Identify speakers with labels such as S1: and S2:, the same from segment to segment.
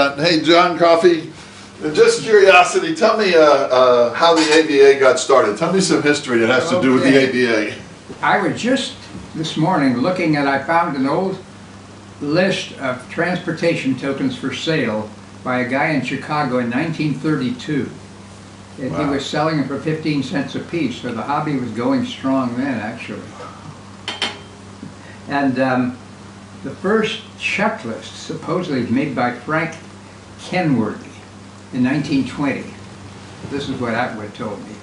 S1: Dunn. Hey, John Coffey. Just curiosity, tell me how the AVA got started. Tell me some history that has to do with the AVA.
S2: I was just this morning looking at, I found an old list of transportation tokens for sale by a guy in Chicago in 1932. And he was selling them for 15 cents a piece, so the hobby was going strong then, actually. And the first checklist supposedly made by Frank Kenworthy in 1920. This is what Atwood told me.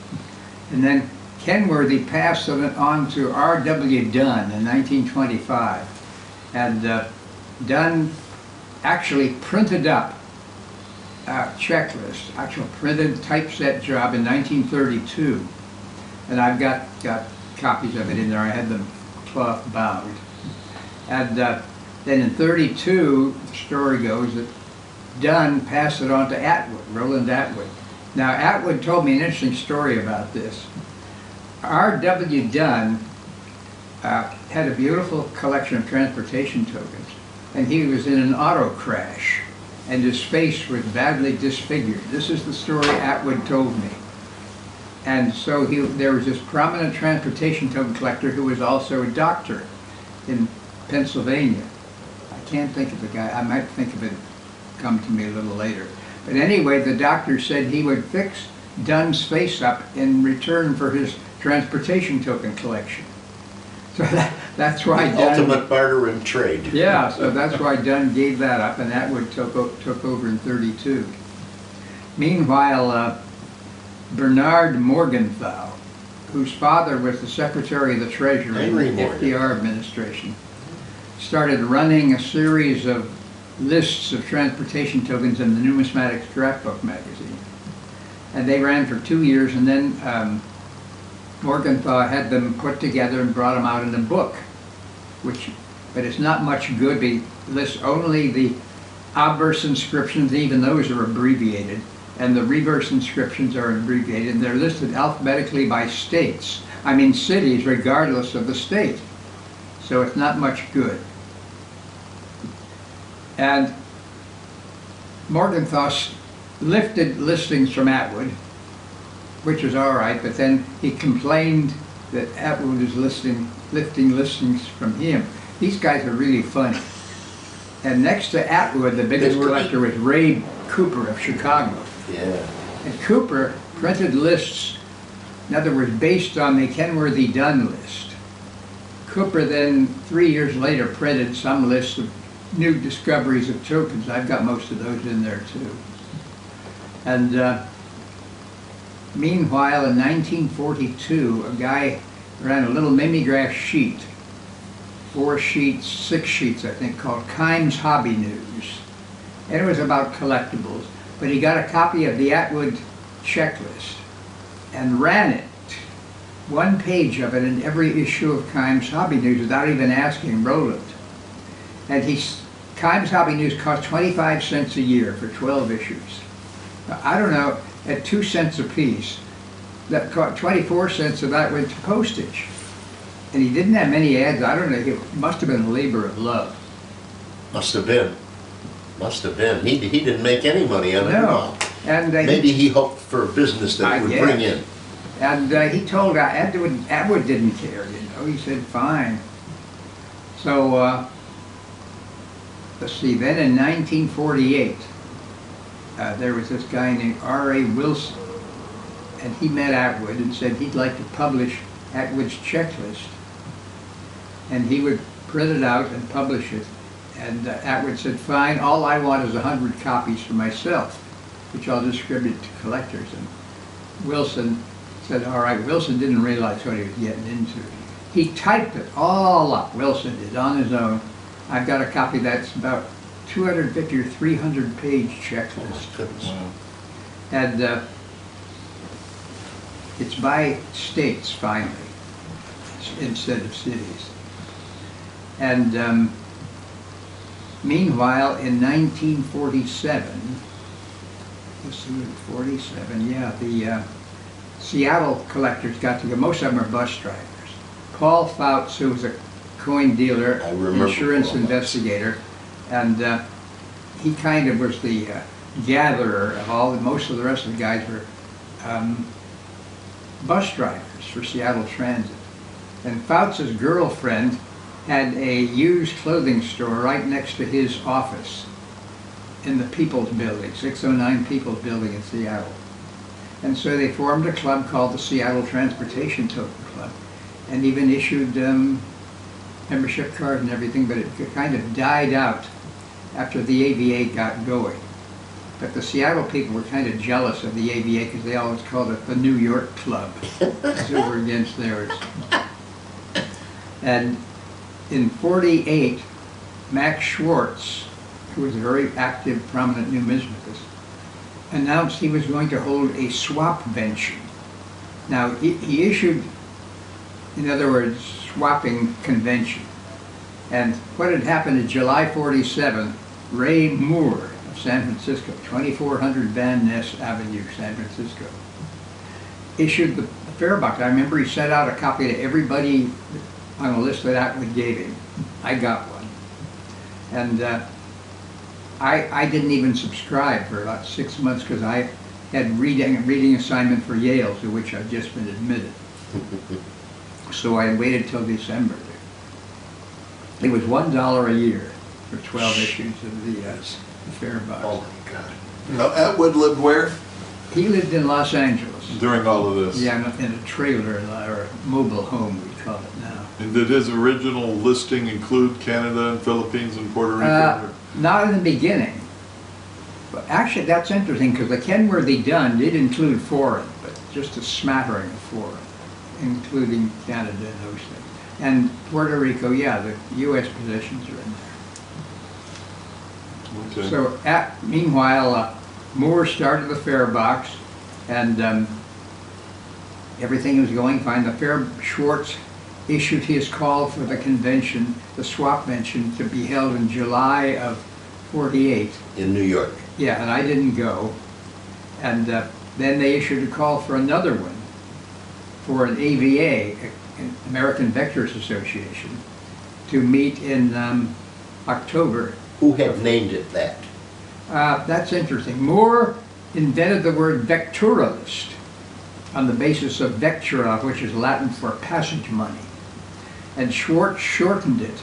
S2: And then Kenworthy passed it on to R.W. Dunn in 1925. And Dunn actually printed up a checklist, actual printed typeset job in 1932. And I've got copies of it in there. I had them cloth bound. And then in 32, the story goes that Dunn passed it on to Atwood, Roland Atwood. Now Atwood told me an interesting story about this. R.W. Dunn had a beautiful collection of transportation tokens, and he was in an auto crash, and his face was badly disfigured. This is the story Atwood told me. And so there was this prominent transportation token collector who was also a doctor in Pennsylvania. I can't think of the guy. I might think of it, come to me a little later. But anyway, the doctor said he would fix Dunn's face up in return for his transportation token collection. So that's why Dunn...
S3: Ultimate barter and trade.
S2: Yeah, so that's why Dunn gave that up, and Atwood took over in 32. Meanwhile, Bernard Morgenthau, whose father was the Secretary of the Treasury in the FDR administration, started running a series of lists of transportation tokens in the Numismatic scrapbook magazine. And they ran for 2 years, and then Morgenthau had them put together and brought them out in a book, but it's not much good. They list only the obverse inscriptions, even those are abbreviated, and the reverse inscriptions are abbreviated, and they're listed alphabetically by states. I mean cities, regardless of the state. So it's not much good. And Morgenthau lifted listings from Atwood, which was all right, but then he complained that Atwood was lifting listings from him. These guys are really funny. And next to Atwood, the biggest collector was Ray Cooper of Chicago.
S3: Yeah.
S2: And Cooper printed lists, in other words, based on the Kenworthy Dunn list. Cooper then, 3 years later, printed some lists of new discoveries of tokens. I've got most of those in there too. And meanwhile, in 1942, a guy ran a little mimeograph sheet, 4 sheets, 6 sheets, I think, called Kimes Hobby News. And it was about collectibles. But he got a copy of the Atwood checklist and ran it, 1 page of it in every issue of Kimes Hobby News without even asking Roland. And Kimes Hobby News cost 25 cents a year for 12 issues. Now, I don't know, at 2 cents a piece, that cost 24 cents of that went to postage. And he didn't have many ads. I don't know, it must have been a labor of love.
S3: Must have been. Must have been. He didn't make any money on it at all.
S2: And
S3: maybe he hoped for a business that it would bring in.
S2: And he told Atwood didn't care, you know. He said, fine. So, let's see, then in 1948, there was this guy named R.A. Wilson, and he met Atwood and said he'd like to publish Atwood's checklist. And he would print it out and publish it. And Atwood said, fine, all I want is 100 copies for myself, which I'll distribute to collectors. And Wilson said, all right. Wilson didn't realize what he was getting into. He typed it all up, Wilson did, on his own. I've got a copy that's about 250 or 300 page checklist.
S3: Wow.
S2: And it's by states, finally, instead of cities. And meanwhile, in 1947, let's see, 47, yeah, the Seattle collectors got together. Most of them are bus drivers. Paul Fouts, who was a coin dealer, insurance investigator, and he kind of was the gatherer of most of the rest of the guys were bus drivers for Seattle Transit. And Fouts' girlfriend had a used clothing store right next to his office in the People's Building, 609 People's Building in Seattle. And so they formed a club called the Seattle Transportation Token Club, and even issued membership cards and everything, but it kind of died out after the AVA got going. But the Seattle people were kind of jealous of the AVA because they always called it the New York Club. It's over against theirs. And in '48, Max Schwartz, who was a very active, prominent numismatist, announced he was going to hold a swapvention. Now, he issued, in other words, swapping convention. And what had happened in July '47, Ray Moore of San Francisco, 2400 Van Ness Avenue, San Francisco, issued the fare box. I remember he sent out a copy to everybody on a list that Atwood gave him. I got one. And I didn't even subscribe for about 6 months because I had a reading assignment for Yale, to which I'd just been admitted. So I waited till December. It was $1 a year for 12 issues of the fare box.
S3: Oh my God.
S1: Now, Atwood lived where?
S2: He lived in Los Angeles.
S1: During all of this?
S2: Yeah, in a trailer, or a mobile home, we call it now.
S1: And did his original listing include Canada and Philippines and Puerto Rico?
S2: Not in the beginning. But actually, that's interesting, because the Kenworthy Dunn did include foreign, but just a smattering of foreign, including Canada and those things. And Puerto Rico, yeah, the U.S. positions are in there.
S1: Okay.
S2: So, meanwhile, Moore started the fare box, and everything was going fine. Schwartz issued his call for the convention, the swapvention, to be held in July of '48.
S3: In New York.
S2: Yeah, and I didn't go. And then they issued a call for another one, for an AVA, American Vectors Association, to meet in October.
S3: Who had named it that?
S2: That's interesting. Moore invented the word vecturalist on the basis of vectura, which is Latin for passage money. And Schwartz shortened it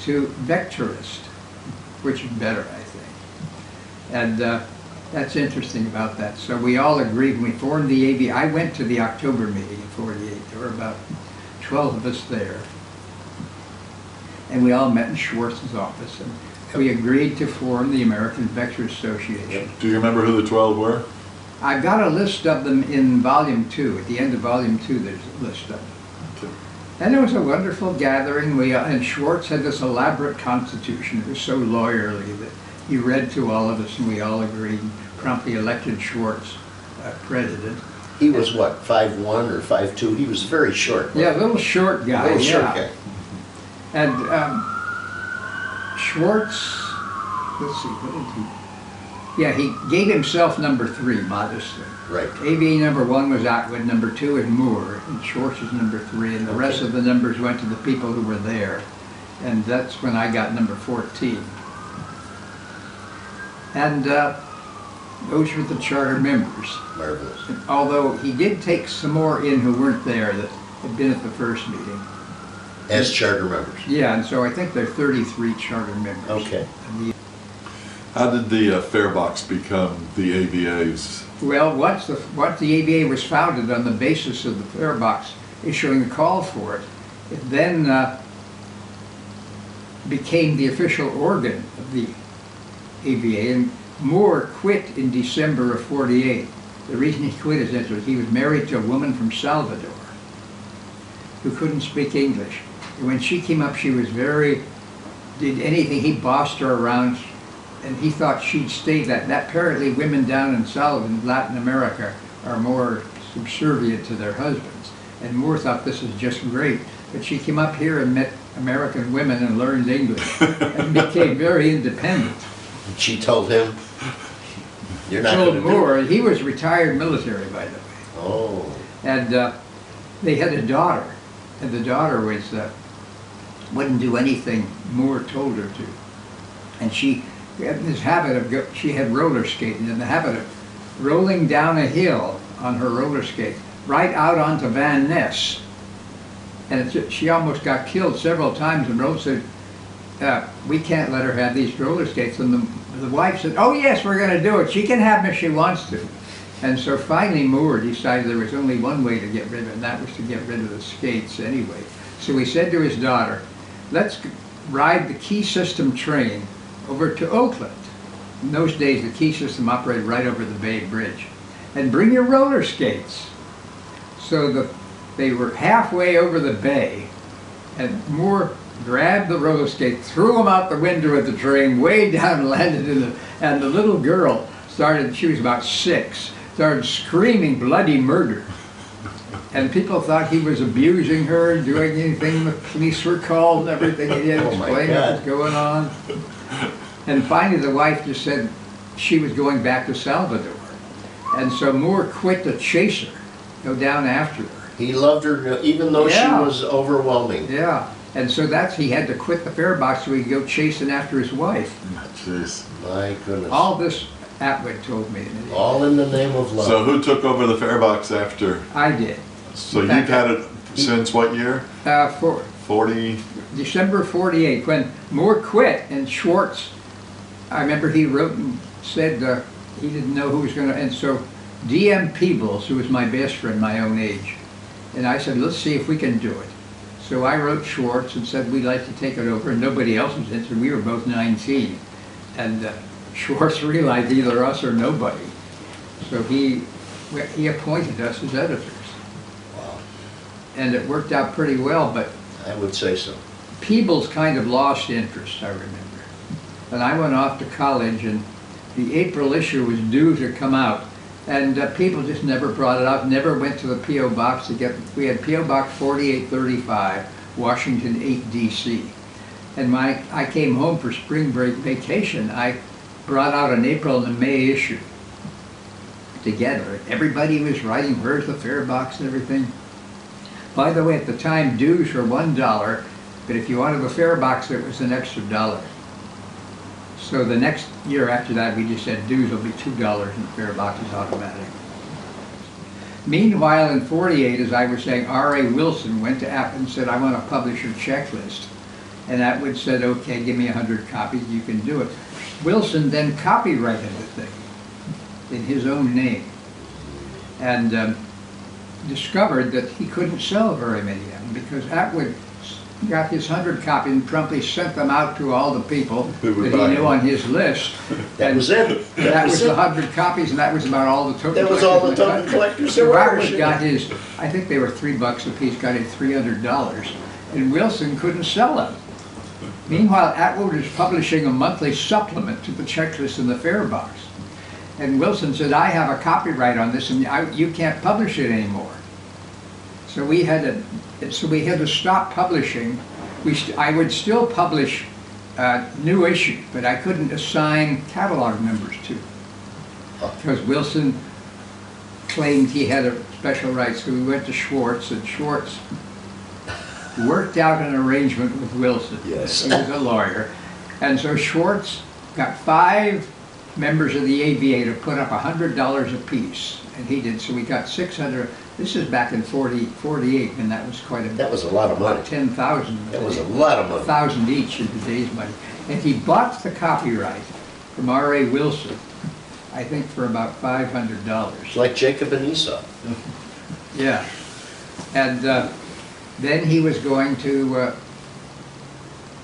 S2: to vectorist, which is better, I think. And that's interesting about that. So we all agreed when we formed the AV. I went to the October meeting in '48. There were about 12 of us there. And we all met in Schwartz's office. And we agreed to form the American Vectors Association.
S1: Do you remember who the 12 were?
S2: I've got a list of them in Volume 2. At the end of Volume 2, there's a list of them.
S1: Okay.
S2: And it was a wonderful gathering. And Schwartz had this elaborate constitution. It was so lawyerly that he read to all of us, and we all agreed, and promptly elected Schwartz president.
S3: He was what, 5'1" or 5'2"? He was very short.
S2: Yeah, a little short guy.
S3: Little
S2: yeah.
S3: short guy.
S2: And Schwartz, let's see, what did he? Yeah, he gave himself number 3, modestly.
S3: Right.
S2: AVA number 1 was Atwood, number 2 is Moore, and Schwartz is number 3, and the rest of the numbers went to the people who were there. And that's when I got number 14. And those were the charter members.
S3: Marvelous.
S2: And although he did take some more in who weren't there that had been at the first meeting.
S3: As charter members.
S2: Yeah, and so I think there are 33 charter members.
S3: Okay.
S1: How did the fare box become the AVA's?
S2: Well, once the AVA was founded on the basis of the fare box issuing a call for it, it then became the official organ of the AVA, and Moore quit in December of '48. The reason he quit is that he was married to a woman from Salvador who couldn't speak English. And when she came up, she was did anything, he bossed her around, and he thought she'd stay that. Apparently women down in Latin America are more subservient to their husbands. And Moore thought this was just great. But she came up here and met American women and learned English and became very independent.
S3: She told him, you're not
S2: Told
S3: going to
S2: Moore, he was retired military, by the way.
S3: Oh.
S2: And they had a daughter, and the daughter wouldn't do anything Moore told her to. And she had this habit of, she had roller skating, and the habit of rolling down a hill on her roller skate, right out onto Van Ness. And she almost got killed several times, and Rose said, we can't let her have these roller skates. And the wife said, oh yes, we're going to do it. She can have them if she wants to. And so finally Moore decided there was only one way to get rid of it, and that was to get rid of the skates anyway. So he said to his daughter, let's ride the Key System train over to Oakland. In those days, the Key System operated right over the Bay Bridge. And bring your roller skates. So they were halfway over the bay, and Moore grabbed the roller skate, threw them out the window of the train, way down, and landed in and the little girl started, she was about 6, started screaming bloody murder. And people thought he was abusing her, doing anything. The police were called and everything. He didn't explain what was going on. And finally the wife just said she was going back to Salvador. And so Moore quit to chase her, go down after her.
S3: He loved her even though she was overwhelming.
S2: Yeah. And so he had to quit the fare box so he could go chasing after his wife.
S1: Jeez.
S3: My goodness.
S2: All this Atwood told me.
S3: All in the name of love.
S1: So who took over the fare box after?
S2: I did.
S1: So you've had it since what year? 40?
S2: December 48, when Moore quit, and Schwartz, I remember he wrote and said he didn't know who was going to, and so D.M. Peebles, who was my best friend, my own age, and I said, let's see if we can do it. So I wrote Schwartz and said we'd like to take it over, and nobody else was interested. We were both 19. And Schwartz realized either us or nobody. So he appointed us as editors.
S3: Wow.
S2: And it worked out pretty well, but
S3: I would say so.
S2: Peebles kind of lost interest, I remember. And I went off to college, and the April issue was due to come out. And people just never brought it up, never went to the P.O. box to get, we had P.O. Box 4835, Washington 8, D.C. And when I came home for spring break vacation, I brought out an April and a May issue together. Everybody was writing, where's the fare box and everything. By the way, at the time, dues were $1, but if you wanted a fare box, it was an extra $1. So the next year after that, we just said dues will be $2 and the fare box is automatic. Meanwhile, in 48, as I was saying, R.A. Wilson went to Atwood and said, I want to publish your checklist. And Atwood said, okay, give me 100 copies, you can do it. Wilson then copyrighted the thing in his own name and discovered that he couldn't sell very many of them because Atwood got his 100 copies and promptly sent them out to all the people that he knew on his list.
S3: That was it.
S2: That was the 100 copies, and that was about all the token collectors.
S3: That was all the token collectors there
S2: So
S3: were.
S2: Atwood got his, I think they were $3 a piece, got his $300, and Wilson couldn't sell them. Meanwhile, Atwood was publishing a monthly supplement to the checklist in the fare box. And Wilson said, I have a copyright on this, and you can't publish it anymore. So we had to stop publishing. I would still publish new issues, but I couldn't assign catalog numbers to them because Wilson claimed he had a special right. So we went to Schwartz, and Schwartz worked out an arrangement with Wilson.
S3: Yes.
S2: He was a lawyer. And so Schwartz got 5 members of the AVA to put up $100 a piece. And he did, so we got 600. This is back in 48, and that was quite a
S3: That was a lot of money.
S2: 10,000.
S3: That was a lot of money.
S2: 1,000 each in today's money. And he bought the copyright from R.A. Wilson, I think for about $500.
S3: It's like Jacob and Esau.
S2: Yeah. And then he was going to,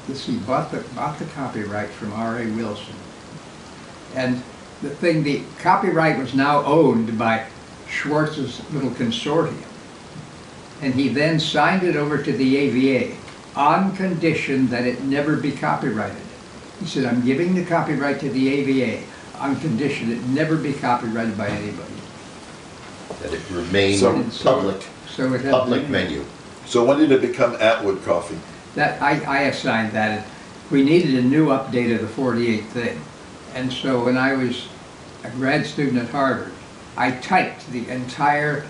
S2: let's see, bought the copyright from R.A. Wilson. And the copyright was now owned by Schwartz's little consortium. And he then signed it over to the AVA on condition that it never be copyrighted. He said, I'm giving the copyright to the AVA on condition it never be copyrighted by anybody.
S3: That it remained public venue.
S1: So when did it become Atwood Coffee?
S2: That I assigned that. We needed a new update of the 48 thing. And so when I was a grad student at Harvard, I typed the entire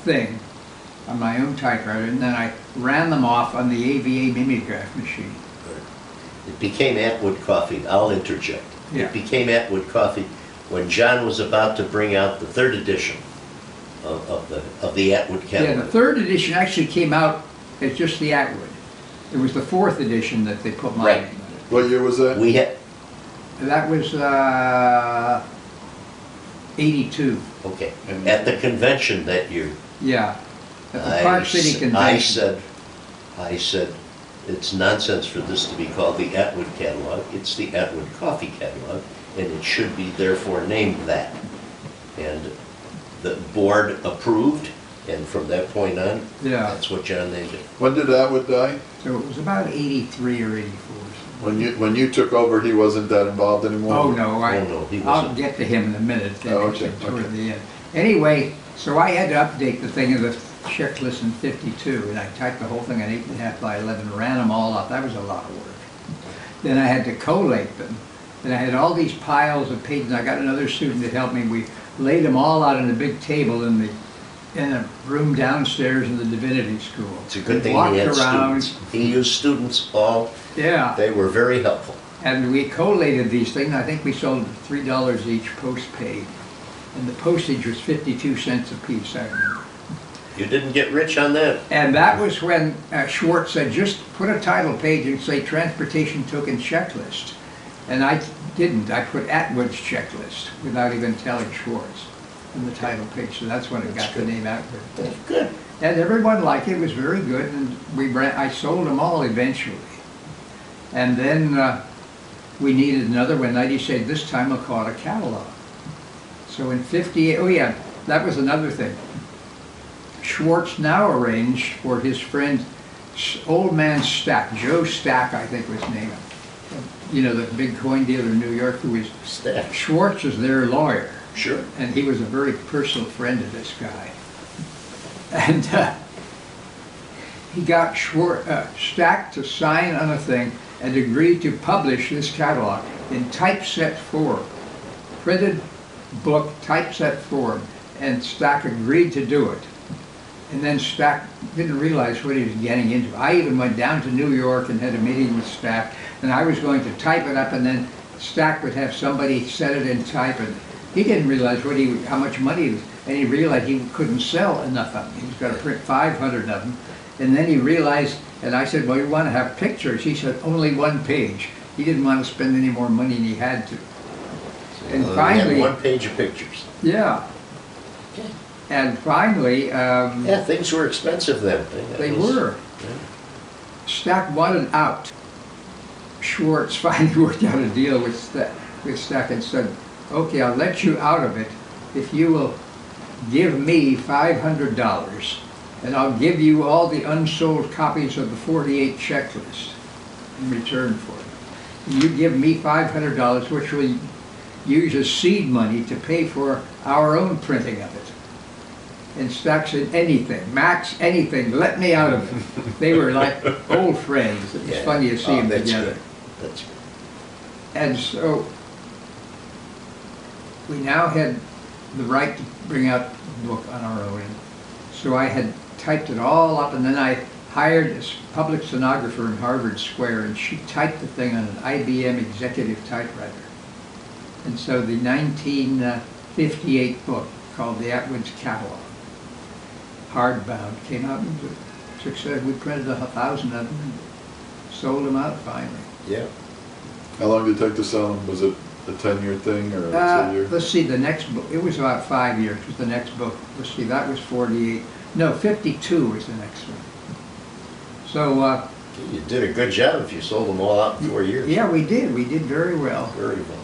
S2: thing on my own typewriter, and then I ran them off on the AVA mimeograph machine.
S3: It became Atwood Coffee. I'll interject.
S2: Yeah.
S3: It became Atwood Coffee when John was about to bring out the third edition of the Atwood
S2: Yeah, the
S3: catalog.
S2: third edition actually came out as just the Atwood. It was the fourth edition that they put my
S3: Right.
S2: name on it.
S1: What year was that?
S3: We had,
S2: That was 82,
S3: okay, at the convention that year,
S2: yeah. At the Park City Convention.
S3: I said, it's nonsense for this to be called the Atwood catalog. It's the Atwood Coffee catalog, and it should be therefore named that. And the board approved, and from that point on,
S2: Yeah,
S3: that's what John named it.
S1: When did Atwood die?
S2: so it was about 83 or 84.
S1: When you took over, he wasn't that involved anymore?
S2: Oh, no,
S3: Oh, no, he
S2: I'll
S3: wasn't.
S2: get to him in a minute, then,
S1: Oh, okay,
S2: toward
S1: okay.
S2: the end. Anyway, so I had to update the thing of the checklist in 52, and I typed the whole thing on 8.5 by 11, ran them all up. That was a lot of work. Then I had to collate them, and I had all these piles of pages. I got another student that helped me. We laid them all out on a big table in a room downstairs in the divinity school.
S3: It's a good
S2: And
S3: thing he
S2: walked
S3: had
S2: around.
S3: students. He used students all,
S2: Yeah.
S3: they were very helpful.
S2: And we collated these things. I think we sold $3 each post-paid. And the postage was 52 cents a piece, I remember.
S3: You didn't get rich on that.
S2: And that was when Schwartz said, just put a title page and say transportation token checklist. And I didn't. I put Atwood's checklist without even telling Schwartz in the title page. So that's when it got the name Atwood.
S3: That's good.
S2: And everyone liked it. It was very good. And I sold them all eventually. And then we needed another one. He said, this time I'll call it a catalog. So in 58, oh yeah, that was another thing. Schwartz now arranged for his friend, old man Stack, Joe Stack, I think was his name. You know, the big coin dealer in New York who was,
S3: Staff.
S2: Schwartz was their lawyer.
S3: Sure.
S2: And he was a very personal friend of this guy. And he got Stack to sign on a thing and agreed to publish this catalog in typeset form, printed book, typeset form, and Stack agreed to do it. And then Stack didn't realize what he was getting into. I even went down to New York and had a meeting with Stack, and I was going to type it up, and then Stack would have somebody set it in type, and he didn't realize how much money it was, and he realized he couldn't sell enough of them. He was going to print 500 of them, and then he realized, and I said, well, you want to have pictures? He said, only one page. He didn't want to spend any more money than he had to. And finally,
S3: We had one page of pictures.
S2: yeah.
S3: Okay.
S2: And finally,
S3: Yeah, things were expensive then.
S2: they
S3: That was-
S2: were. Stack wanted out. Schwartz finally worked out a deal with Stack and said, okay, I'll let you out of it if you will give me $500, and I'll give you all the unsold copies of the 48 checklist in return for it. And you give me $500, which will use as seed money to pay for our own printing of it. And Stack said, anything, Max, anything, let me out of it. They were like old friends. It was
S3: Yeah.
S2: funny to see
S3: Oh,
S2: them
S3: that's
S2: together.
S3: good. That's good.
S2: And so we now had the right to bring out the book on our own. So I had typed it all up, and then I hired a public stenographer in Harvard Square, and she typed the thing on an IBM executive typewriter. And so the 1958 book called The Atwood's Catalog, hardbound, came out and was a success. We printed 1,000 of them and sold them out finally.
S3: Yeah.
S1: How long did it take to sell them? Was it a 10-year thing or a 2-year?
S2: Let's see, the next book, it was about 5 years, was the next book. Let's see, that was 48, no, 52 was the next one. So,
S3: You did a good job if you sold them all out in 4 years.
S2: yeah, we did very well.
S3: Very well.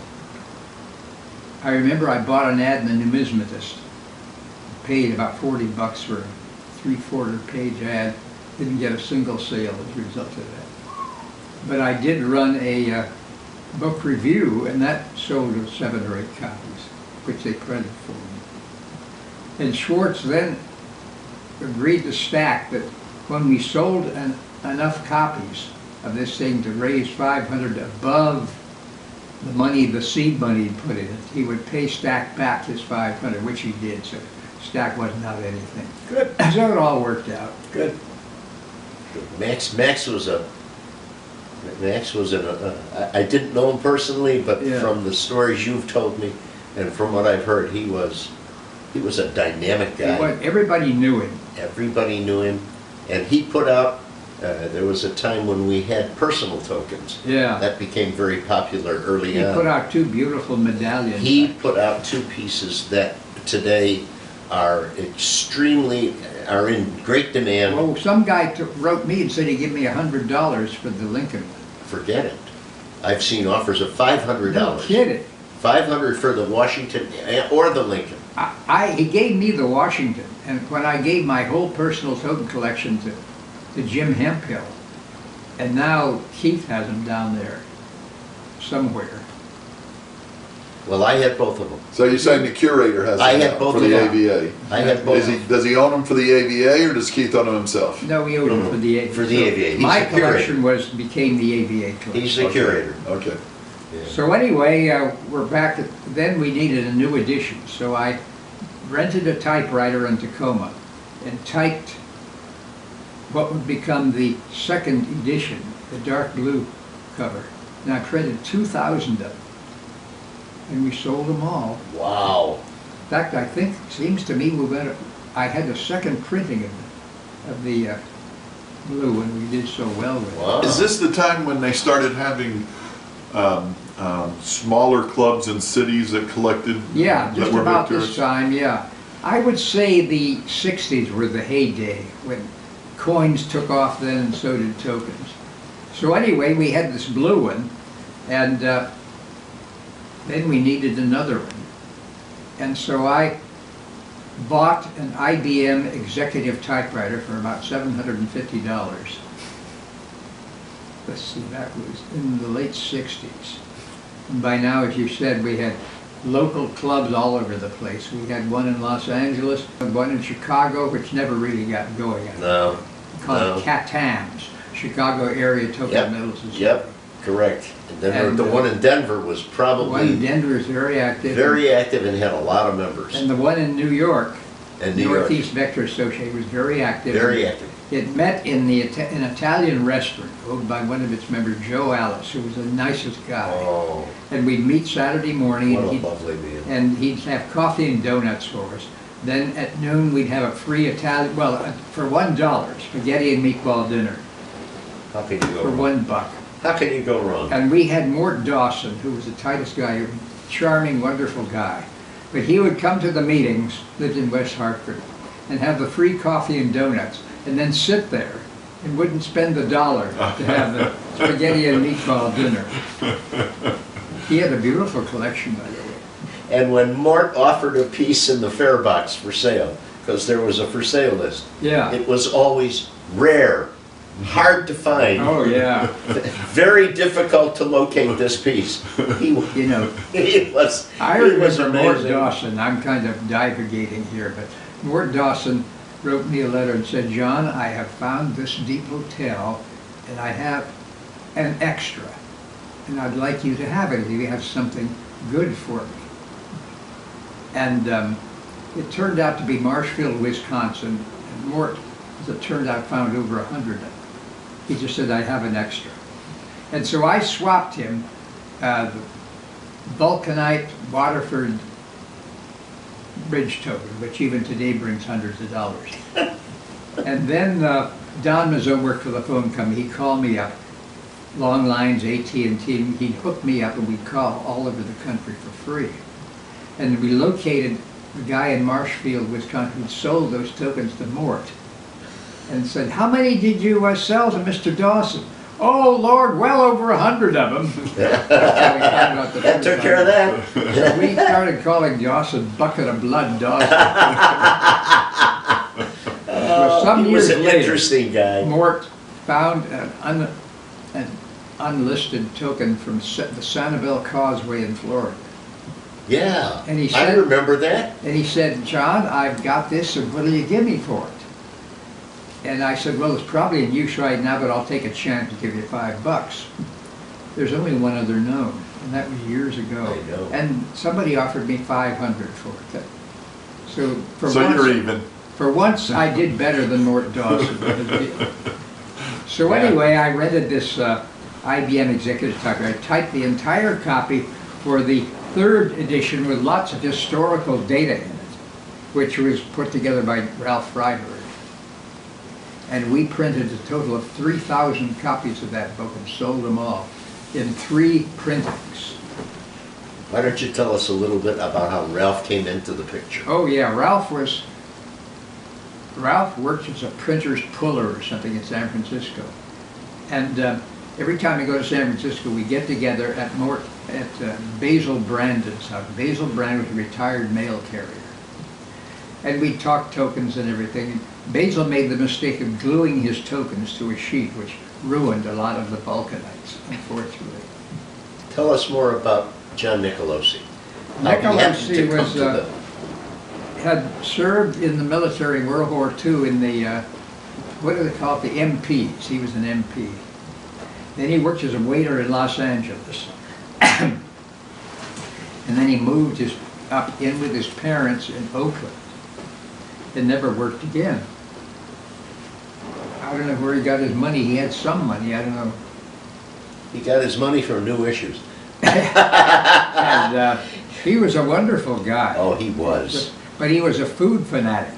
S2: I remember I bought an ad in the Numismatist, paid about $40 for a 3/4 page ad, didn't get a single sale as a result of that. But I did run a book review, and that sold 7 or 8 copies, which they printed for me. And Schwartz then agreed to Stack that when we sold enough copies of this thing to raise 500 above the money, the seed money he put in it, he would pay Stack back his 500, which he did, so Stack wasn't out anything.
S3: Good.
S2: So it all worked out.
S3: Good. Max was a Max was I didn't know him personally, but
S2: Yeah.
S3: from the stories you've told me and from what I've heard, he was a dynamic guy.
S2: Everybody knew him.
S3: Everybody knew him, and he put out, there was a time when we had personal tokens.
S2: Yeah.
S3: That became very popular early
S2: He
S3: on.
S2: put out 2 beautiful medallions.
S3: He put out 2 pieces that today are are in great demand.
S2: Well, some guy wrote me and said he'd give me $100 for the Lincoln.
S3: Forget it. I've seen offers of $500.
S2: No kidding.
S3: $500 for the Washington or the Lincoln.
S2: He gave me the Washington, and when I gave my whole personal token collection to Jim Hemphill, and now Keith has them down there somewhere.
S3: Well, I had both of them.
S1: So you're saying the curator has
S3: I
S1: them
S3: had
S1: now
S3: both
S1: for
S3: of
S1: the
S3: them.
S1: AVA?
S3: I had both.
S1: Does he own them for the AVA or does Keith own them himself?
S2: No, he owed them
S3: No,
S2: for the AVA.
S3: for the AVA. He's
S2: My
S3: the curator.
S2: collection became the AVA collection.
S3: He's the curator.
S1: Okay.
S3: Yeah.
S2: So anyway, we're back then we needed a new edition, so I rented a typewriter in Tacoma and typed what would become the second edition, the dark blue cover. And I printed 2,000 of them, and we sold them all.
S3: Wow.
S2: In fact, I think, seems to me I had a second printing of the blue, and we did so well with it.
S3: Wow.
S1: Is this the time when they started having smaller clubs in cities that collected?
S2: Yeah,
S1: that
S2: just
S1: were
S2: about
S1: victors?
S2: this time, yeah. I would say the 60s were the heyday, when coins took off then and so did tokens. So anyway, we had this blue one, and then we needed another one. And so I bought an IBM executive typewriter for about $750. Let's see, that was in the late 60s. And by now, as you said, we had local clubs all over the place. We had one in Los Angeles, one in Chicago, which never really got going.
S3: No.
S2: Called CATAMS, Chicago Area Token
S3: Yep.
S2: Metal Society.
S3: Yep. Correct. And Denver,
S2: And,
S3: the one in Denver was
S2: The one in
S3: probably
S2: Denver is very active.
S3: very active and had a lot of members.
S2: And the one in New York,
S3: And New York,
S2: Northeast Vector Association, was very active.
S3: very active.
S2: It met in an Italian restaurant owned by one of its members, Joe Alice, who was the nicest guy.
S3: Oh,
S2: And we'd meet Saturday morning,
S3: what a
S2: and
S3: lovely man.
S2: he'd have coffee and donuts for us. Then at noon, we'd have a free Italian, for $1, spaghetti and meatball dinner
S3: How can you go
S2: for
S3: wrong?
S2: $1.
S3: How can you go wrong?
S2: And we had Mort Dawson, who was the tightest guy, a charming, wonderful guy. But he would come to the meetings, lived in West Hartford, and have the free coffee and donuts, and then sit there and wouldn't spend $1 to have the spaghetti and meatball dinner. He had a beautiful collection, by the way.
S3: And when Mort offered a piece in the fare box for sale, because there was a for sale list,
S2: Yeah.
S3: it was always rare, hard to find,
S2: Oh, yeah.
S3: very difficult to locate this piece. He
S2: You know,
S3: was,
S2: I
S3: he was
S2: remember Mort
S3: amazing.
S2: Dawson, I'm kind of divagating here, but Mort Dawson wrote me a letter and said, John, I have found this deep hotel and I have an extra, and I'd like you to have it if you have something good for me. And it turned out to be Marshfield, Wisconsin, and Mort, as it turned out, found over 100 of them. He just said, I have an extra. And so I swapped him the vulcanite Waterford bridge token, which even today brings hundreds of dollars. And then Don Mazzo worked for the phone company. He called me up, long lines, AT&T, and he'd hook me up and we'd call all over the country for free. And we located a guy in Marshfield, Wisconsin, who sold those tokens to Mort and said, how many did you sell to Mr. Dawson? Oh, Lord, well over 100 of them.
S3: That took care of that.
S2: So we started calling Dawson Bucket of Blood Dawson. So some
S3: He was
S2: years
S3: an
S2: later,
S3: interesting guy.
S2: Mort found an unlisted token from the Sanibel Causeway in Florida.
S3: Yeah,
S2: And he
S3: I
S2: said-
S3: remember that.
S2: And he said, John, I've got this, and what will you give me for it? And I said, well, it's probably in use right now, but I'll take a chance to give you $5. There's only one other known, and that was years ago.
S3: I know.
S2: And somebody offered me $500 for it. So for
S1: So
S2: once,
S1: you're even.
S2: For once, I did better than Mort Dawson. So
S1: Yeah.
S2: anyway, I rented this IBM Executive Typewriter. I typed the entire copy for the third edition with lots of historical data in it, which was put together by Ralph Freiberg. And we printed a total of 3,000 copies of that book and sold them all in 3 printings.
S3: Why don't you tell us a little bit about how Ralph came into the picture?
S2: Oh yeah, Ralph worked as a printer's puller or something in San Francisco. And every time we go to San Francisco, we get together at Basil Brandon's house. Basil Brandon was a retired mail carrier. And we talked tokens and everything. Basil made the mistake of gluing his tokens to a sheet, which ruined a lot of the Vulcanites, unfortunately.
S3: Tell us more about John Nicolosi. How he happened to
S2: Nicolosi
S3: come to the-
S2: had served in the military in World War II in the, what do they call it, the MPs. He was an MP. Then he worked as a waiter in Los Angeles. And then he moved up in with his parents in Oakland and never worked again. I don't know where he got his money. He had some money, I don't know.
S3: He got his money from New Issues.
S2: And he was a wonderful guy.
S3: Oh, he was.
S2: But he was a food fanatic.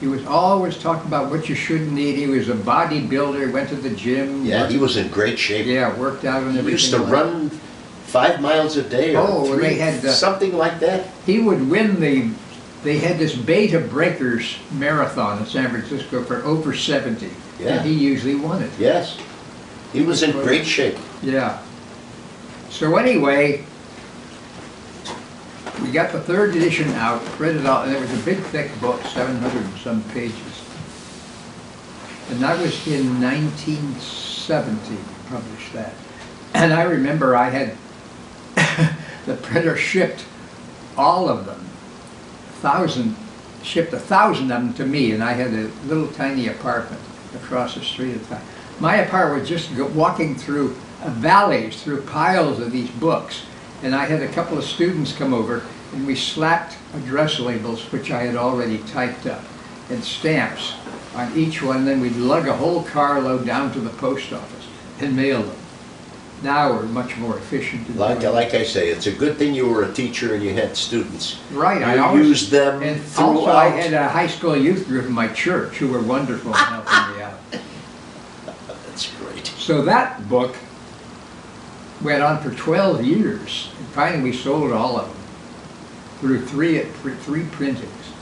S2: He was always talking about what you shouldn't eat. He was a bodybuilder, went to the gym.
S3: Yeah, he was in great shape.
S2: Yeah, worked out and everything.
S3: He used to run 5 miles a day or
S2: Oh,
S3: 3,
S2: they had
S3: something like that.
S2: He would win they had this Beta Breakers marathon in San Francisco for over 70.
S3: Yeah.
S2: And he usually won it.
S3: Yes. He was in great shape.
S2: Yeah. So anyway, we got the third edition out, printed out, and it was a big thick book, 700 and some pages. And that was in 1970, published that. And I remember I had, the printer shipped all of them, shipped 1,000 of them to me, and I had a little tiny apartment across the street at the time. My apartment was just walking through valleys, through piles of these books. And I had a couple of students come over, and we slapped address labels, which I had already typed up, and stamps on each one. Then we'd lug a whole carload down to the post office and mail them. Now we're much more efficient. in doing it.
S3: Like I say, it's a good thing you were a teacher and you had students.
S2: Right, I
S3: You
S2: always
S3: used them
S2: and
S3: throughout.
S2: also I had a high school youth group in my church who were wonderful in helping me out.
S3: That's great.
S2: So that book went on for 12 years. And finally we sold all of them through three printings.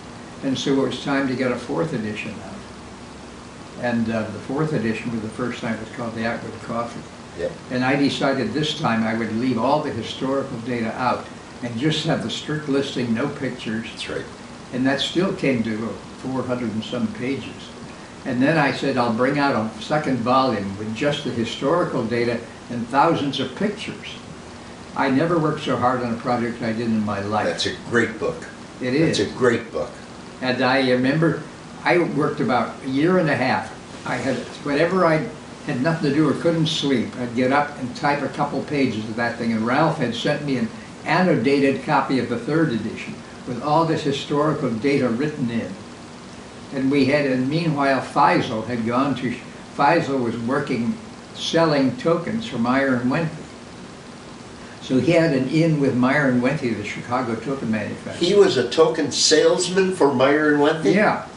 S2: And so it was time to get a 4th edition out. And the 4th edition was the first time it was called the Atwood Coffee.
S3: Yeah.
S2: And I decided this time I would leave all the historical data out and just have the strict listing, no pictures.
S3: That's right.
S2: And that still came to 400 and some pages. And then I said I'll bring out a 2nd volume with just the historical data and thousands of pictures. I never worked so hard on a project I did in my life.
S3: That's a great book.
S2: It is.
S3: It's a great book.
S2: And I remember I worked about a year and a half. I had, whenever I had nothing to do or couldn't sleep, I'd get up and type a couple pages of that thing. And Ralph had sent me an annotated copy of the 3rd edition with all this historical data written in. And we had, and meanwhile, Faisal was working, selling tokens for Meyer and Wenthy. So he had an in with Meyer and Wenthy, the Chicago token manufacturer.
S3: He was a token salesman for Meyer and Wenthy?
S2: Yeah.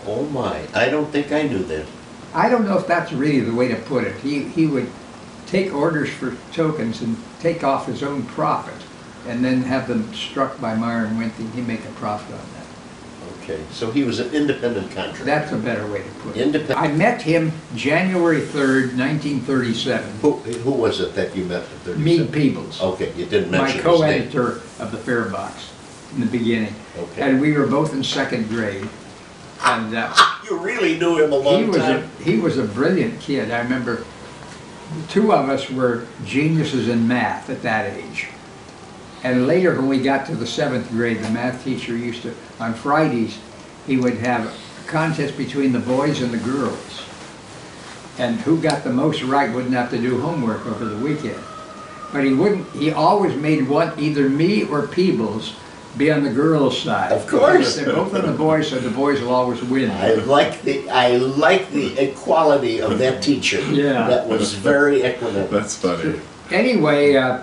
S3: Oh my, I don't think I knew that.
S2: I don't know if that's really the way to put it. He would take orders for tokens and take off his own profit and then have them struck by Meyer and Wenthy. He'd make a profit on that.
S3: Okay, so he was an independent contractor.
S2: That's a better way to put it.
S3: Independent.
S2: I met him January 3rd, 1937.
S3: Who was it that you met at 37?
S2: Meade Peebles.
S3: Okay, you didn't
S2: My
S3: mention his name.
S2: co-editor of the Farebox in the beginning.
S3: Okay.
S2: And we were both in 2nd grade. And
S3: You really knew him a long time.
S2: he was a brilliant kid. I remember the 2 of us were geniuses in math at that age. And later when we got to the 7th grade, the math teacher used to, on Fridays, he would have a contest between the boys and the girls. And who got the most right wouldn't have to do homework over the weekend. But he always made one, either me or Peebles, be on the girls' side.
S3: Of course.
S2: They're both on the boys' side, the boys will always win.
S3: I like the equality of that teacher.
S2: Yeah.
S3: That was very equitable.
S1: That's funny.
S2: Anyway,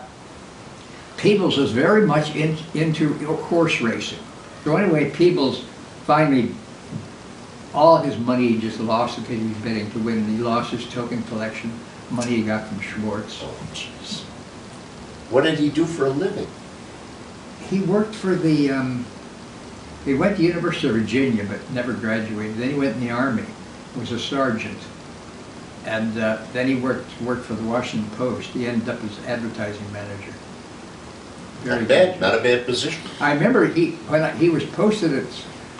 S2: Peebles was very much into horse racing. So anyway, Peebles finally, all his money he just lost because he was betting to win. He lost his token collection, money he got from Schwartz.
S3: Oh, jeez. What did he do for a living?
S2: He worked for the, he went to University of Virginia but never graduated. Then he went in the Army, was a sergeant. And then he worked for the Washington Post. He ended up as advertising manager.
S3: Not bad, not a bad position.
S2: I remember when he was posted at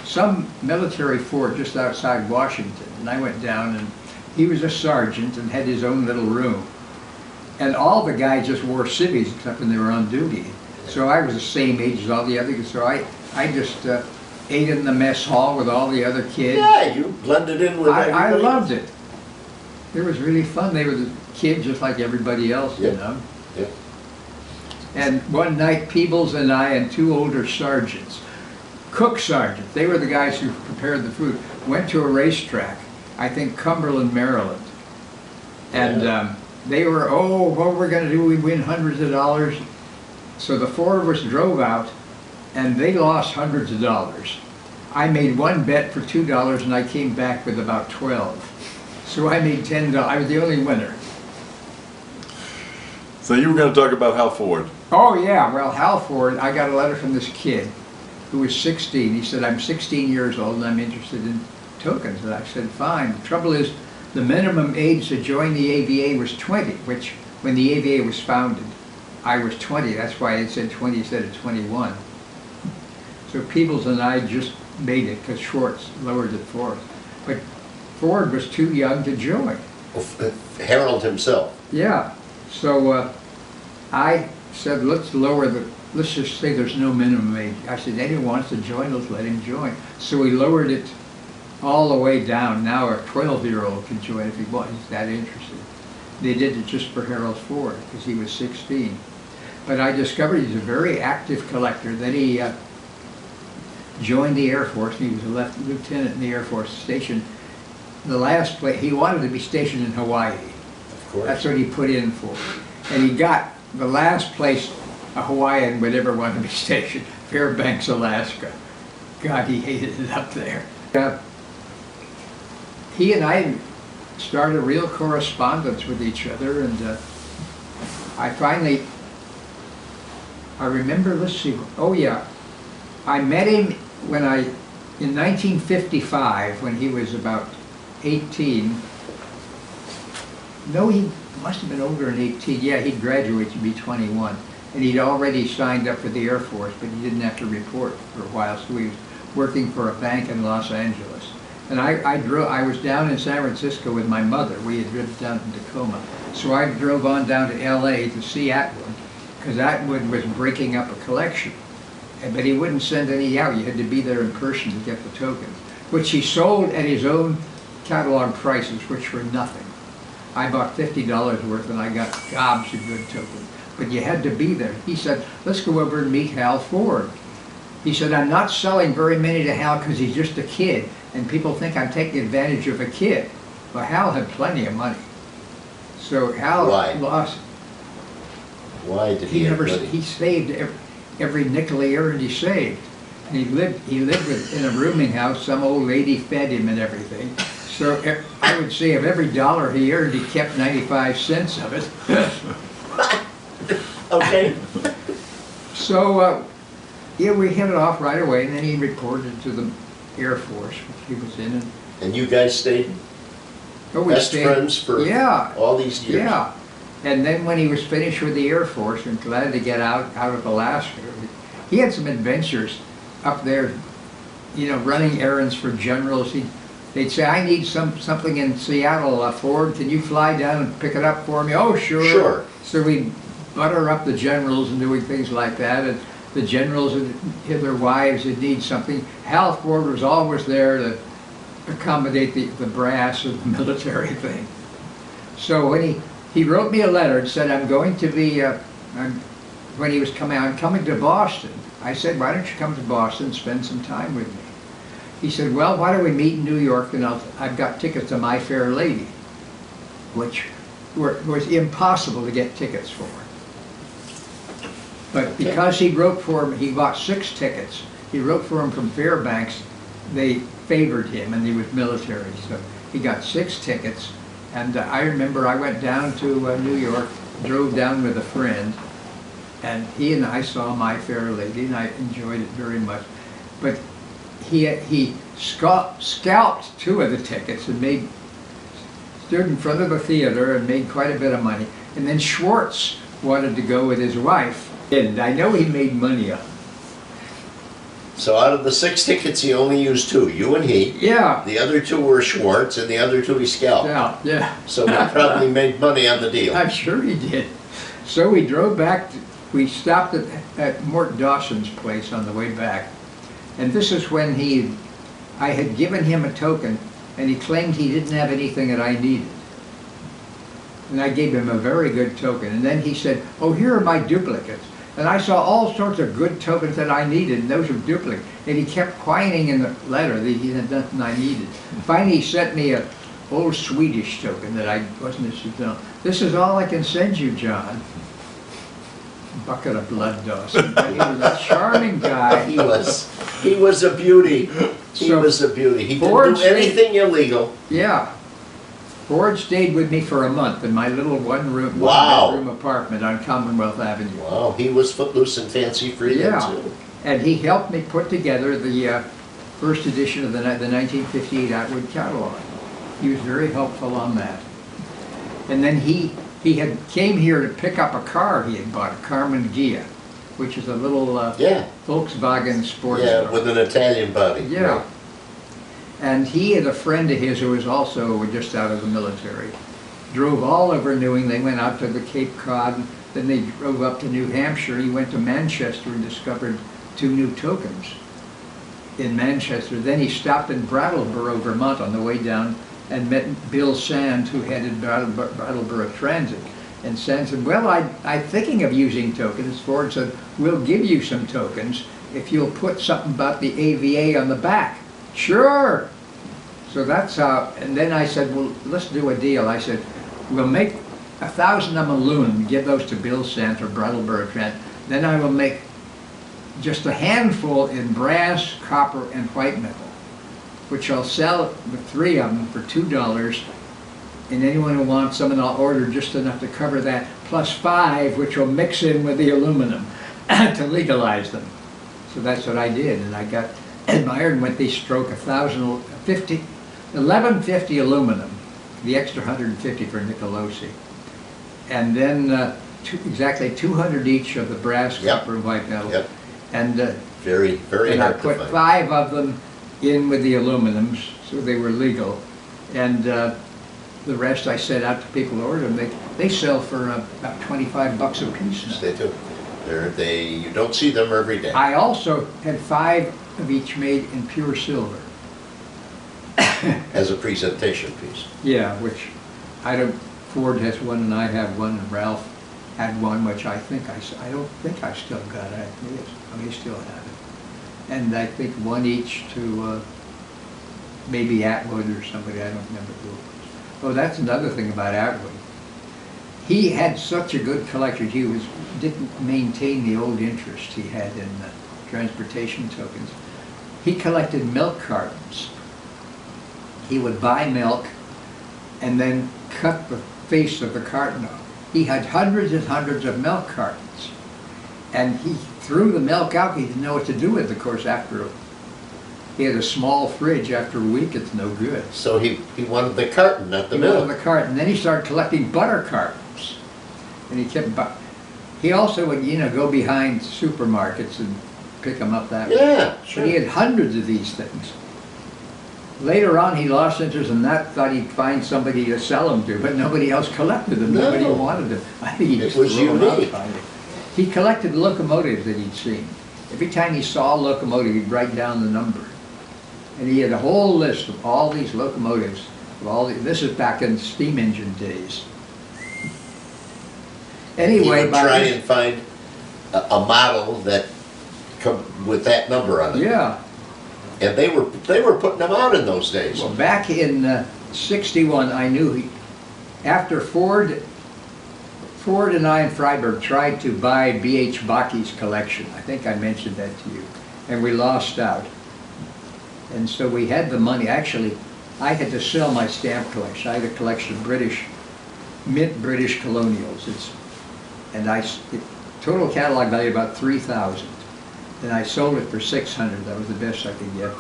S2: some military fort just outside Washington, and I went down, and he was a sergeant and had his own little room. And all the guys just wore civvies except when they were on duty. So I was the same age as all the other kids, so I just ate in the mess hall with all the other kids.
S3: Yeah, you blended in with everybody.
S2: I loved it. It was really fun. They were the kids just like everybody else, you know.
S3: Yep.
S2: And one night, Peebles and I and two older sergeants, cook sergeants, they were the guys who prepared the food, went to a racetrack, I think Cumberland, Maryland. And they were, oh, what we're going to do, we win hundreds of dollars. So the four of us drove out, and they lost hundreds of dollars. I made one bet for $2, and I came back with about 12. So I made $10. I was the only winner.
S1: So you were going to talk about Hal Ford.
S2: Oh yeah, well Hal Ford, I got a letter from this kid who was 16. He said, I'm 16 years old and I'm interested in tokens. And I said, fine. The trouble is, the minimum age to join the AVA was 20, which when the AVA was founded, I was 20. That's why it said 20 instead of 21. So Peebles and I just made it because Schwartz lowered it for us. But Ford was too young to join.
S3: Harold himself.
S2: Yeah. So I said, let's just say there's no minimum age. I said, anyone wants to join, let's let him join. So we lowered it all the way down. Now a 12-year-old can join if he wants, he's that interested. They did it just for Harold Ford because he was 16. But I discovered he's a very active collector. Then he joined the Air Force. He was a lieutenant in the Air Force station. The last place, he wanted to be stationed in Hawaii.
S3: Of course.
S2: That's what he put in for. And he got the last place a Hawaiian would ever want to be stationed, Fairbanks, Alaska. God, he hated it up there. He and I started a real correspondence with each other, and I remember, let's see, oh yeah, I met him in 1955, when he was about 18. No, he must have been older than 18. Yeah, he'd graduate to be 21. And he'd already signed up for the Air Force, but he didn't have to report for a while, so he was working for a bank in Los Angeles. And I was down in San Francisco with my mother. We had driven down from Tacoma. So I drove on down to LA to see Atwood, because Atwood was breaking up a collection. But he wouldn't send any out. You had to be there in person to get the tokens, which he sold at his own catalog prices, which were nothing. I bought $50 worth and I got gobs of good tokens. But you had to be there. He said, let's go over and meet Hal Ford. He said, I'm not selling very many to Hal because he's just a kid, and people think I'm taking advantage of a kid. Well, Hal had plenty of money. So Hal lost.
S3: Why did he have money?
S2: He saved every nickel he earned, he saved. And he lived in a rooming house. Some old lady fed him and everything. So I would say of every dollar he earned, he kept 95 cents of it.
S3: Okay.
S2: So, yeah, we hit it off right away, and then he reported to the Air Force, which he was in.
S3: And you guys stayed best friends for all these years?
S2: Yeah. And then when he was finished with the Air Force and glad to get out of Alaska, he had some adventures up there, you know, running errands for generals. They'd say, I need something in Seattle, Ford, can you fly down and pick it up for me? Oh, sure.
S3: Sure.
S2: So we'd butter up the generals and doing things like that, and the generals and their wives would need something. Hal Ford was always there to accommodate the brass of the military thing. So when he wrote me a letter and said, I'm going to be, when he was coming, I'm coming to Boston. I said, why don't you come to Boston and spend some time with me? He said, well, why don't we meet in New York, and I've got tickets to My Fair Lady, which was impossible to get tickets for. But because he wrote for him, he bought 6 tickets. He wrote for him from Fairbanks. They favored him, and he was military, so he got 6 tickets. And I remember I went down to New York, drove down with a friend, and he and I saw My Fair Lady, and I enjoyed it very much. But he scalped 2 of the tickets and stood in front of the theater and made quite a bit of money. And then Schwartz wanted to go with his wife, and I know he made money on it.
S3: So out of the 6 tickets, he only used 2, you and he.
S2: Yeah.
S3: The other 2 were Schwartz, and the other 2 he scalped.
S2: Yeah.
S3: So he probably made money on the deal.
S2: I'm sure he did. So we drove back, we stopped at Mort Dawson's place on the way back. And this is when I had given him a token, and he claimed he didn't have anything that I needed. And I gave him a very good token. And then he said, oh, here are my duplicates. And I saw all sorts of good tokens that I needed, and those were duplicates. And he kept whining in the letter that he had nothing I needed. Finally, he sent me a old Swedish token that I wasn't interested in. This is all I can send you, John. Bucket of blood, Dawson. But he was a charming guy.
S3: He was a beauty. He was a beauty. He didn't do anything illegal.
S2: Yeah. Ford stayed with me for a month in my little one-bedroom apartment on Commonwealth Avenue.
S3: Wow, he was footloose and fancy-free then too.
S2: And he helped me put together the first edition of the 1958 Atwood catalog. He was very helpful on that. And then he came here to pick up a car he had bought, a Carmen Ghia, which is a little Volkswagen sports car.
S3: With an Italian body.
S2: Yeah.
S3: Right.
S2: And he and a friend of his who was also just out of the military drove all over New England. They went out to the Cape Cod, then they drove up to New Hampshire. He went to Manchester and discovered 2 new tokens in Manchester. Then he stopped in Brattleboro, Vermont on the way down and met Bill Sand, who headed Brattleboro Transit. And Sand said, well, I'm thinking of using tokens. Ford said, we'll give you some tokens if you'll put something about the AVA on the back. Sure. So that's how, and then I said, well, let's do a deal. I said, we'll make 1,000 of them aluminum, give those to Bill Sant or Brattleboro Trent. Then I will make just a handful in brass, copper, and white metal, which I'll sell the 3 of them for $2. And anyone who wants them, and I'll order just enough to cover that, plus 5, which will mix in with the aluminum to legalize them. So that's what I did, and I got admired when they stroke 1150 aluminum, the extra 150 for Nicolosi, and then exactly 200 each of the brass, copper, and white metal.
S3: Yep.
S2: And
S3: very
S2: and I
S3: hard to
S2: put
S3: find.
S2: 5 of them in with the aluminums, so they were legal, and the rest I sent out to people to order them. They sell for about $25 a piece now.
S3: They do. You don't see them every day.
S2: I also had 5 of each made in pure silver.
S3: As a presentation piece.
S2: Yeah, which Ford has one and I have one, and Ralph had one, which I don't think I still got it. I may still have it. And I think 1 each to maybe Atwood or somebody, I don't remember who it was. Oh, that's another thing about Atwood. He had such a good collection. He didn't maintain the old interest he had in transportation tokens. He collected milk cartons. He would buy milk and then cut the face of the carton off. He had hundreds and hundreds of milk cartons. And he threw the milk out. He didn't know what to do with it, of course, he had a small fridge. After a week, it's no good.
S3: So he wanted the carton, not the milk.
S2: He wanted the carton. Then he started collecting butter cartons. And he also would, go behind supermarkets and pick them up that way.
S3: Yeah, sure.
S2: But he had hundreds of these things. Later on, he lost interest in that, thought he'd find somebody to sell them to, but nobody else collected them.
S3: No.
S2: Nobody wanted them. I think he just
S3: It was
S2: threw them out
S3: unique.
S2: finally. He collected locomotives that he'd seen. Every time he saw a locomotive, he'd write down the number. And he had a whole list of all these locomotives. This is back in steam engine days. Anyway,
S3: he would try and find a model that with that number on it.
S2: Yeah.
S3: And they were putting them out in those days.
S2: Well, back in '61, I knew after Ford and I in Freiburg tried to buy B.H. Baki's collection. I think I mentioned that to you. And we lost out. And so we had the money. Actually, I had to sell my stamp collection. I had a collection of mint British colonials. Total catalog value about $3,000. And I sold it for $600. That was the best I could get.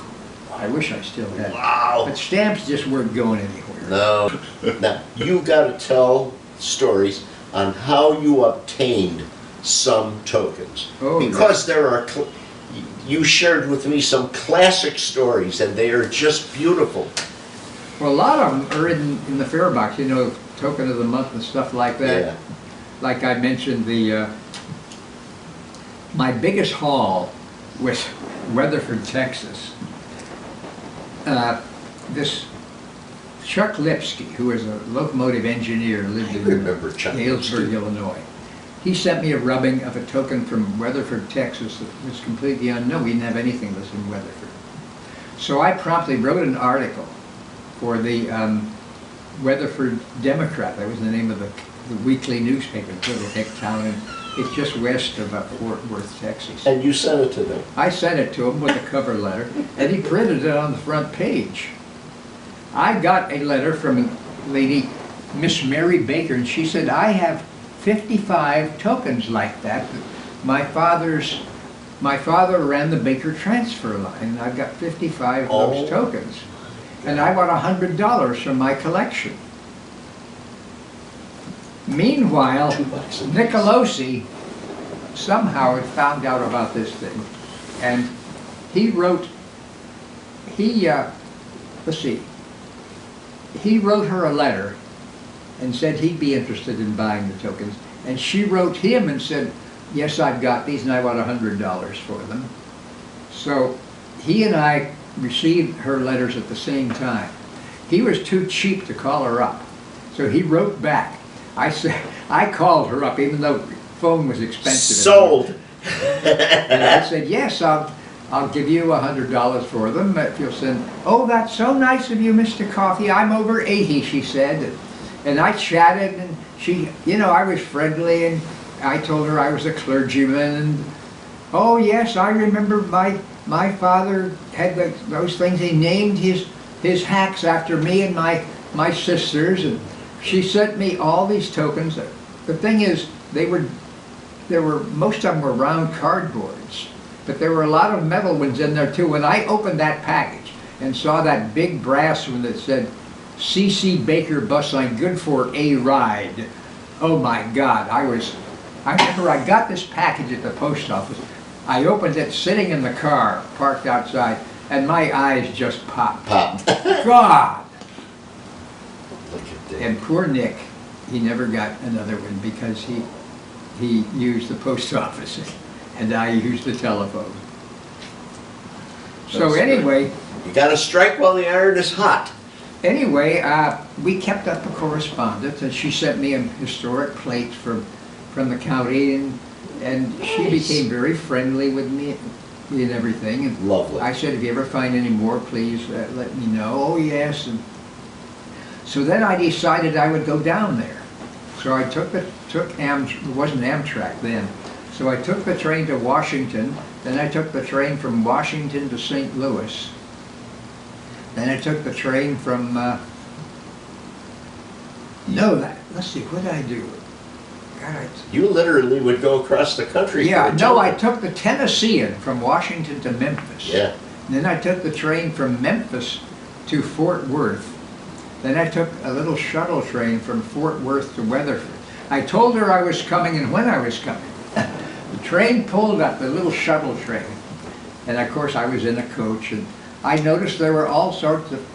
S2: I wish I still had it.
S3: Wow.
S2: But stamps just weren't going anywhere.
S3: No. Now, you got to tell stories on how you obtained some tokens.
S2: Oh,
S3: because there are, you shared with me some classic stories, and they are just beautiful.
S2: Well, a lot of them are in the fare box, you know, token of the month and stuff like that.
S3: Yeah.
S2: Like I mentioned, my biggest haul was Weatherford, Texas. This Chuck Lipsky, who was a locomotive engineer, lived
S3: I
S2: in
S3: remember Chuck
S2: Galesburg,
S3: Lipsky.
S2: Illinois. He sent me a rubbing of a token from Weatherford, Texas that was completely unknown. We didn't have anything that was in Weatherford. So I promptly wrote an article for the Weatherford Democrat. That was the name of the weekly newspaper, the little hick town, and it's just west of Fort Worth, Texas.
S3: And you sent it to them.
S2: I sent it to him with a cover letter, and he printed it on the front page. I got a letter from a lady, Miss Mary Baker, and she said, I have 55 tokens like that. My father ran the Baker transfer line, and I've got 55 of those tokens. And I want $100 from my collection. Meanwhile, Nicolosi somehow had found out about this thing, and he wrote her a letter and said he'd be interested in buying the tokens, and she wrote him and said, yes, I've got these and I want $100 for them. So he and I received her letters at the same time. He was too cheap to call her up, so he wrote back. I called her up, even though the phone was expensive.
S3: Sold.
S2: And I said, yes, I'll give you $100 for them if you'll send. Oh, that's so nice of you, Mr. Coffey. I'm over 80, she said. And I chatted, and she, you know, I was friendly, and I told her I was a clergyman. And oh yes, I remember my father had those things. He named his hacks after me and my sisters, and she sent me all these tokens. The thing is, most of them were round cardboards, but there were a lot of metal ones in there too. When I opened that package and saw that big brass one that said C.C. Baker bus line, good for a ride, oh my God, I remember I got this package at the post office. I opened it sitting in the car, parked outside, and my eyes just popped. God!
S3: Look at that.
S2: And poor Nick, he never got another one because he used the post office and I used the telephone. So
S1: That's
S2: anyway,
S3: You got to strike while the iron is hot.
S2: we kept up a correspondence, and she sent me a historic plate from the county, and she became very friendly with me and everything. And
S3: Lovely.
S2: I said, if you ever find any more, please let me know. Oh yes. And so then I decided I would go down there. So I it wasn't Amtrak then. So I took the train to Washington. Then I took the train from Washington to St. Louis. Then I took the train from, let's see, what did I do? God,
S3: You literally would go across the country.
S2: yeah,
S3: for a
S2: no, I
S3: token.
S2: took the Tennessean from Washington to Memphis.
S3: Yeah.
S2: And then I took the train from Memphis to Fort Worth. Then I took a little shuttle train from Fort Worth to Weatherford. I told her I was coming and when I was coming. The train pulled up, the little shuttle train. And of course I was in a coach, and I noticed there were all sorts of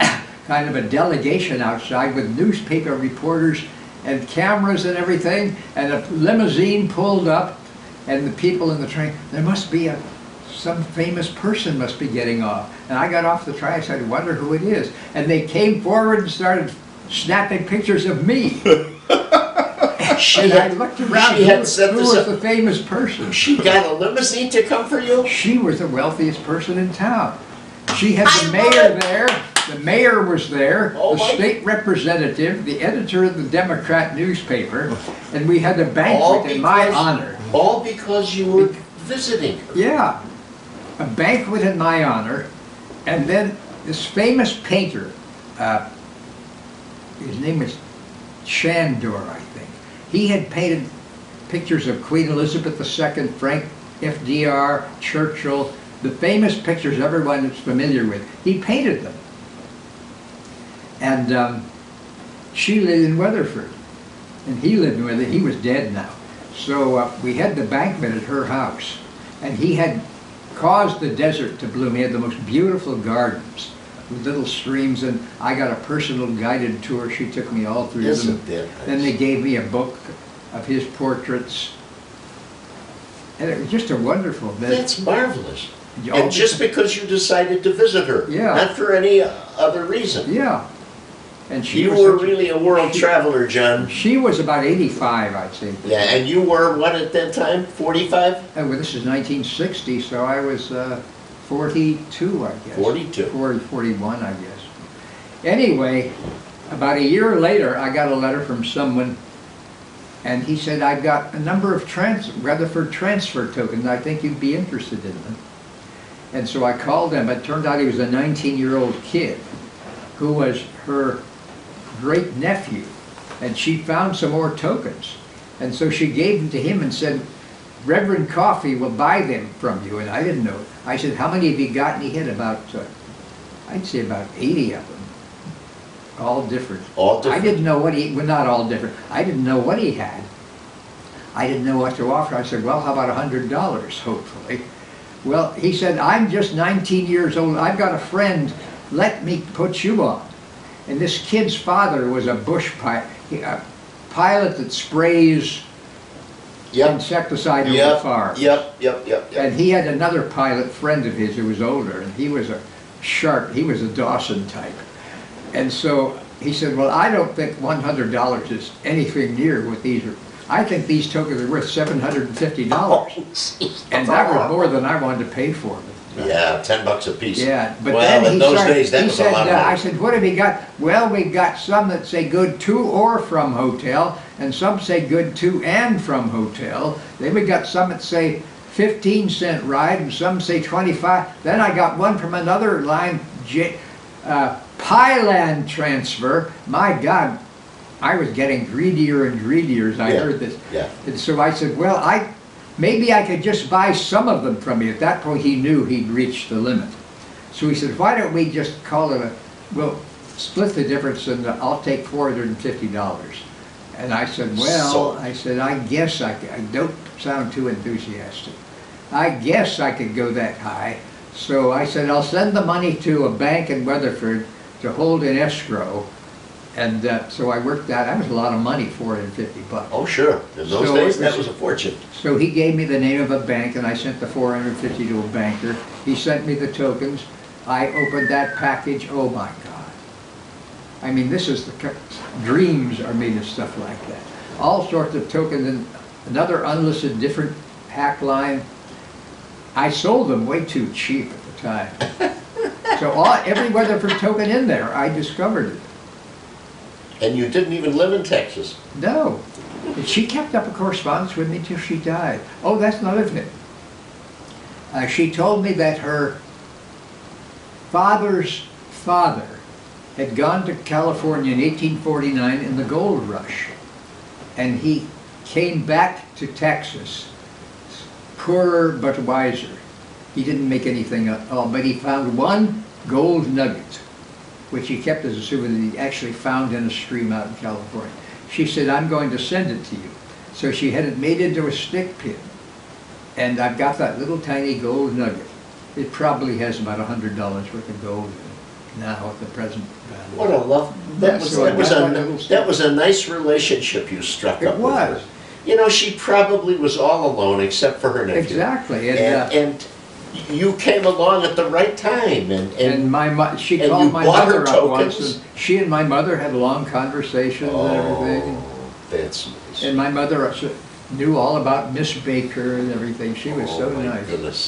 S2: kind of a delegation outside with newspaper reporters and cameras and everything, and a limousine pulled up, and the people in the train, there must be some famous person must be getting off. And I got off the train, I said, I wonder who it is. And they came forward and started snapping pictures of me.
S3: She
S2: And I
S3: had,
S2: looked around,
S3: she had set
S2: who
S3: this
S2: was
S3: up.
S2: the famous person?
S3: She got a limousine to come for you?
S2: She was the wealthiest person in town. She had
S3: I
S2: the
S3: love
S2: mayor
S3: it.
S2: there, the mayor was there,
S3: Oh
S2: the
S3: my-
S2: state representative, the editor of the Democrat newspaper, and we had a
S3: All
S2: banquet in my
S3: because-
S2: honor.
S3: All because you were visiting her.
S2: Yeah, a banquet in my honor, and then this famous painter, his name was Shandor, I think. He had painted pictures of Queen Elizabeth II, Frank FDR, Churchill, the famous pictures everyone is familiar with. He painted them. And she lived in Weatherford, and he lived in Weatherford. He was dead now. So we had the banquet at her house, and he had caused the desert to bloom. He had the most beautiful gardens with little streams, and I got a personal guided tour. She took me all through them.
S3: Isn't that nice?
S2: Then they gave me a book of his portraits, and it was just a wonderful visit.
S3: That's marvelous.
S2: All
S3: And just because you decided to visit her,
S2: Yeah.
S3: not for any other reason.
S2: Yeah, and she
S3: You
S2: was
S3: were
S2: such a-
S3: really a world traveler, John.
S2: She was about 85, I'd say.
S3: Yeah, and you were what at that time? 45?
S2: Oh, well, this is 1960, so I was 42, I guess.
S3: 42.
S2: 40, 41, I guess. Anyway, about a year later, I got a letter from someone, and he said, I've got a number of Rutherford transfer tokens. I think you'd be interested in them. And so I called him. It turned out he was a 19-year-old kid who was her great nephew, and she found some more tokens. And so she gave them to him and said, Reverend Coffey will buy them from you. And I didn't know. I said, how many have you got? And he had about, I'd say about 80 of them, all different.
S3: All different.
S2: I didn't know what well, not all different. I didn't know what he had. I didn't know what to offer. I said, well, how about $100, hopefully? Well, he said, I'm just 19 years old. I've got a friend. Let me put you on. And this kid's father was a bush pilot, a pilot that sprays
S3: Yep.
S2: insecticide over
S3: Yep.
S2: farms.
S3: Yep.
S2: And he had another pilot friend of his who was older, and he was a sharp, he was a Dawson type. And so he said, well, I don't think $100 is anything near what these are. I think these tokens are worth $750.
S3: Oh,
S2: And that was more than I wanted to pay for them.
S3: Yeah, $10 a piece.
S2: Yeah, but
S3: Well,
S2: then
S3: in
S2: he
S3: those
S2: started,
S3: days, that
S2: he
S3: was a
S2: said,
S3: lot of
S2: I
S3: money.
S2: said, what have you got? Well, we got some that say good to or from hotel, and some say good to and from hotel. Then we got some that say 15-cent ride, and some say 25. Then I got one from another line, Pyland transfer. My God, I was getting greedier and greedier as I
S3: Yeah,
S2: heard this.
S3: yeah.
S2: And so I said, well, maybe I could just buy some of them from you. At that point, he knew he'd reached the limit. So he said, why don't we just call it we'll split the difference and I'll take $450. And I said, well,
S3: So-
S2: I said, I guess I don't sound too enthusiastic. I guess I could go that high. So I said, I'll send the money to a bank in Weatherford to hold in escrow. And so I worked that. That was a lot of money, $450.
S3: Oh, sure. In those
S2: So
S3: days,
S2: it
S3: that
S2: was-
S3: was a fortune.
S2: So he gave me the name of a bank, and I sent the $450 to a banker. He sent me the tokens. I opened that package. Oh my God! I mean, this is dreams are made of stuff like that. All sorts of tokens, and another unlisted, different pack line. I sold them way too cheap at the time. So every Weatherford token in there, I discovered it.
S3: And you didn't even live in Texas.
S2: No. And she kept up a correspondence with me till she died. Oh, that's another thing. She told me that her father's father had gone to California in 1849 in the gold rush. And he came back to Texas, poorer but wiser. He didn't make anything at all, but he found one gold nugget, which he kept as a souvenir, he actually found in a stream out in California. She said, I'm going to send it to you. So she had it made into a stick pin. And I've got that little tiny gold nugget. It probably has about $100 worth of gold in it now at the present value.
S3: What a love. That was,
S2: So I got that little
S3: that was a nice relationship you struck
S2: It
S3: up with
S2: was.
S3: her. You know, she probably was all alone except for her nephew.
S2: Exactly.
S3: And you came along at the right time.
S2: And she
S3: and
S2: called
S3: you
S2: my
S3: bought her
S2: mother up once,
S3: tokens?
S2: and she and my mother had long conversations and everything.
S3: That's nice.
S2: And my mother knew all about Miss Baker and everything. She was so
S3: Oh, my
S2: nice.
S3: goodness.